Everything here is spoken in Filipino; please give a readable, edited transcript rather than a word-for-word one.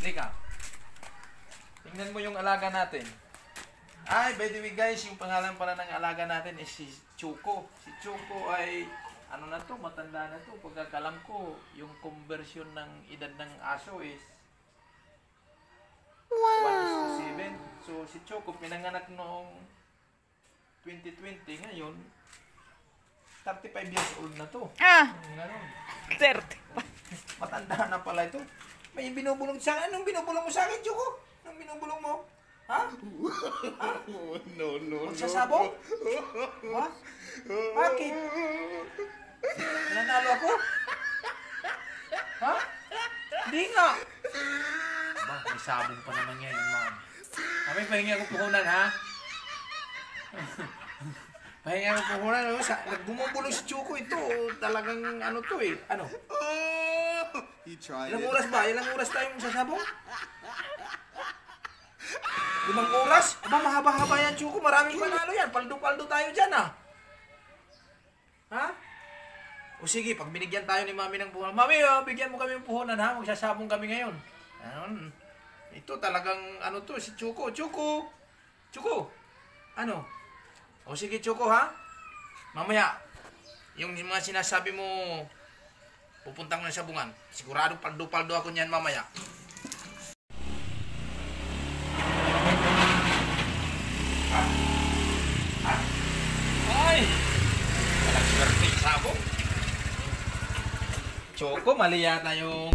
Halika. Tingnan mo yung alaga natin. Ay, by the way guys, yung pangalan pala ng alaga natin is si Choco. Si Choco ay, ano na to, matanda na to. Pagkakalam ko, yung conversion ng edad ng aso is 1:7. So, si Choco, pinanganak noong 2020. Ngayon, 35 years old na to. Ganon. 30. Matanda na pala ito. May binubulong sa akin. Anong binubulong mo sa akin, Choco? Anong binubulong mo? Ha? Ha? No. Magsasabong? Ha? Bakit? Nanalo ako? Ha? Hindi nga. Ba, may sabong pa naman yan yung mami. Kami, pahingi ako puhunan, ha? Pahingi ako puhunan. Nagbumubulong si Choco ito. Talagang ano to eh. Ano? Ilang oras ba? Ilang oras tayo magsasabong? 5 oras? Aba, mahaba-haba yan, Choco. Maraming panalo yan. Paldo-paldo tayo dyan, ha? Ha? O sige, pag binigyan tayo ni Mami ng puhunan. Mami, bigyan mo kami ng puhunan, ha? Magsasabong kami ngayon. Ito talagang, ano to, si Choco. Choco! Ano? O sige, Choco, ha? Mamaya, yung mga sinasabi mo, pupunta ko na sa bungan. Sigurado paldo-paldo ako niyan mamaya. Ay! Walang swerte yung sabong. Choco, mali yata yung